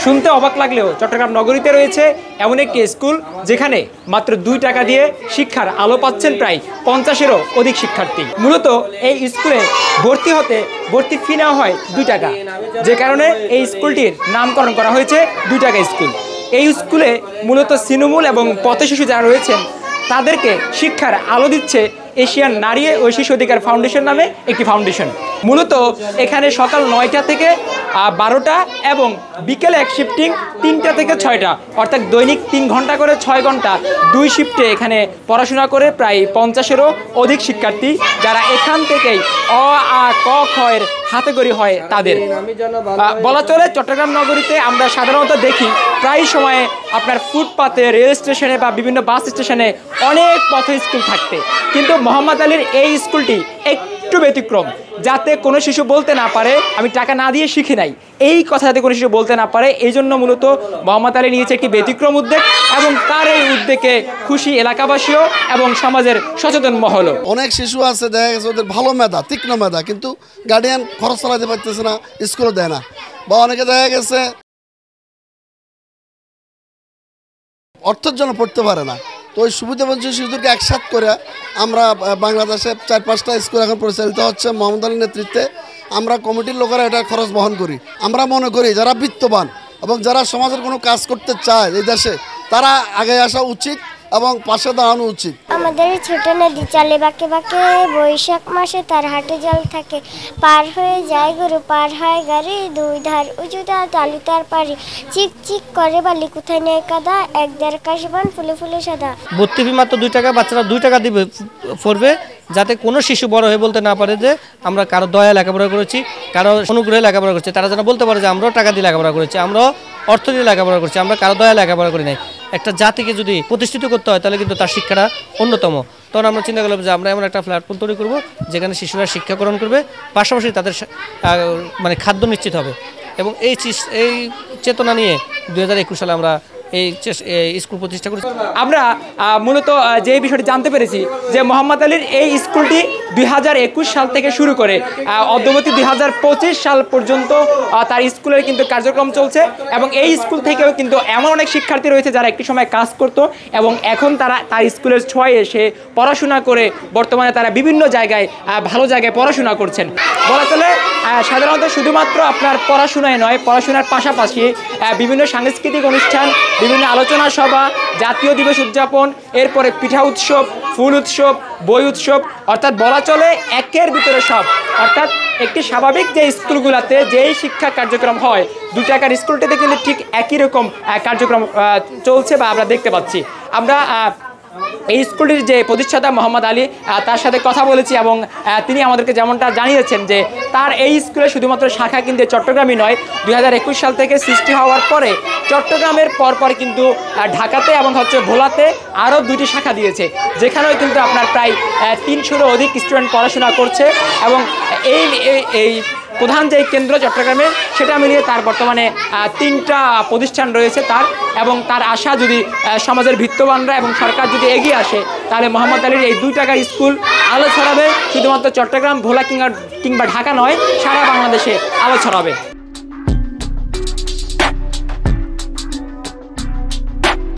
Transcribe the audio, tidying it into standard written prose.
শুনতে অবাক লাগলেও চট্টগ্রাম নগরীতে রয়েছে এমন একটি স্কুল যেখানে মাত্র 2 টাকা দিয়ে শিক্ষার আলো পাচ্ছেন প্রায় 50-এরও অধিক শিক্ষার্থী। মূলত এই স্কুলে ভর্তি ফি নেওয়া হয় 2 টাকা, যে কারণে এই স্কুলটির নামকরণ করা হয়েছে 2 টাকা স্কুল। এই স্কুলে মূলত ছিন্নমূল এবং পথশিশু যারা রয়েছেন তাদেরকে শিক্ষার আলো দিচ্ছে এশিয়ান নারী ও শিশু অধিকার ফাউন্ডেশন নামে একটি ফাউন্ডেশন। মূলত এখানে সকাল 9টা থেকে 12টা এবং বিকেলে এক শিফটিং 3টা থেকে 6টা, অর্থাৎ দৈনিক 3 ঘন্টা করে 6 ঘন্টা 2 শিফটে এখানে পড়াশোনা করে প্রায় 50-এরও অধিক শিক্ষার্থী, যারা এখান থেকেই অ আ ক খ এর হাতেখড়ি হয় তাদের। বলা চলে চট্টগ্রাম নগরীতে আমরা সাধারণত দেখি প্রায় সময়ে আপনার ফুটপাতে, রেল স্টেশনে বা বিভিন্ন বাস স্টেশনে অনেক পথ স্কুল থাকতে, কিন্তু মোহাম্মদ আলীর এই স্কুলটি একটু ব্যতিক্রম, যাতে কোনো শিশু বলতে না পারে আমি টাকা না দিয়ে শিখি নাই, এই কথা যাতে কোনো শিশু বলতে না পারে। এই জন্য মূলত মোহাম্মদ আলী নিয়েছে একটি ব্যতিক্রম উদ্যোগ এবং তার এই উদ্যোগে খুশি এলাকাবাসীও এবং সমাজের সচেতন মহলও। অনেক শিশু আছে দেখা গেছে ওদের ভালো মেধা, তীক্ষ্ণ মেধা, কিন্তু গার্ডিয়ান খরচ চালাতে পারতেছে না, স্কুলে দেয় না, বা অনেকে দেখা গেছে অর্থের জন্য পড়তে পারে না। তো ওই সুবিধাবঞ্চিত শিশুদেরকে একসাথ করে আমরা বাংলাদেশে 4-5টা স্কুল এখন পরিচালিত হচ্ছে মোহাম্মদ আলীর নেতৃত্বে। আমরা কমিটির লোকেরা এটা খরচ বহন করি। আমরা মনে করি যারা বিত্তবান এবং যারা সমাজের কোনো কাজ করতে চায় এই দেশে, তারা আগে আসা উচিত এবং পাশে দাঁড়ানো উচিত। আমাদের ছোট নদী চলে বাঁকে বাঁকে, বৈশাখ মাসে তার হাটে জল থাকে, পার হয়ে যায় গরু, পার হয় গাড়ি, 2 ধার উঁচু তালু তার পারি, চিক চিক করে বালি কোথায় নেই কাদা, 1-1.5 কাশবান ফুলে ফুলে সাদা। ভর্তি ফি মাত্র 2 টাকা, বাচ্চারা 2 টাকা দিবে পড়বে, যাতে কোনো শিশু বড় হয়ে বলতে না পারে যে আমরা কারো দয়া লেখাপড়া করেছি, কারো অনুগ্রহে লেখাপড়া করছি। তারা যেন বলতে পারে যে আমরাও টাকা দিয়ে লেখাপড়া করেছি, আমরাও অর্থ দিয়ে লেখাপড়া করছি, আমরা কারো দয়া লেখাপড়া করি নাই। একটা জাতিকে যদি প্রতিষ্ঠিত করতে হয় তাহলে কিন্তু তার শিক্ষাটা অন্যতম। তখন আমরা চিন্তা করলাম যে আমরা এমন একটা প্ল্যাটফর্ম তৈরি করব যেখানে শিশুরা শিক্ষা গ্রহণ করবে, পাশাপাশি তাদের মানে খাদ্য নিশ্চিত হবে। এবং এই চেতনা নিয়ে 2021 সালে আমরা এই স্কুল প্রতিষ্ঠা করেছি। আমরা মূলত যে বিষয়টি জানতে পেরেছি যে মোহাম্মদ আলীর এই স্কুলটি 2021 সাল থেকে শুরু করে অদ্যবধি 2025 সাল পর্যন্ত তার স্কুলের কিন্তু কার্যক্রম চলছে, এবং এই স্কুল থেকেও কিন্তু এমন অনেক শিক্ষার্থী রয়েছে যারা একটি সময় কাজ করত এবং এখন তারা তার স্কুলের ছোঁয়ায় এসে পড়াশোনা করে বর্তমানে তারা বিভিন্ন জায়গায় ভালো জায়গায় পড়াশোনা করছেন। বলা চলে সাধারণত শুধুমাত্র আপনার পড়াশোনায় নয়, পড়াশোনার পাশাপাশি বিভিন্ন সাংস্কৃতিক অনুষ্ঠান, বিভিন্ন আলোচনা সভা, জাতীয় দিবস উদযাপন, এরপরে পিঠা উৎসব, ফুল উৎসব, বই উৎসব, অর্থাৎ বলা চলে একের ভিতরে সব। অর্থাৎ একটি স্বাভাবিক যে স্কুলগুলোতে যেই শিক্ষা কার্যক্রম হয়, 2 টাকার স্কুলটিতে কিন্তু ঠিক একই রকম কার্যক্রম চলছে বা আমরা দেখতে পাচ্ছি। আমরা এই স্কুলটির যে প্রতিষ্ঠাতা মোহাম্মদ আলী, তার সাথে কথা বলেছি এবং তিনি আমাদেরকে যেমনটা জানিয়েছেন যে তার এই স্কুলে শুধুমাত্র শাখা কিন্তু চট্টগ্রামই নয়, 2021 সাল থেকে সৃষ্টি হওয়ার পরে চট্টগ্রামের পরপর কিন্তু ঢাকাতে এবং ভোলাতে আরও 2টি শাখা দিয়েছে, যেখানেও কিন্তু আপনার প্রায় 300-এরও অধিক স্টুডেন্ট পড়াশোনা করছে। এবং এই প্রধান যে কেন্দ্র চট্টগ্রামের, সেটা মিলিয়ে তার বর্তমানে 3টা প্রতিষ্ঠান রয়েছে তার, এবং তার আশা যদি সমাজের বিত্তবানরা এবং সরকার যদি এগিয়ে আসে তাহলে মোহাম্মদ আলীর এই 2 টাকার স্কুল আলো ছড়াবে, শুধুমাত্র চট্টগ্রাম, ভোলা কিংবা ঢাকা নয়, সারা বাংলাদেশে আলো ছড়াবে।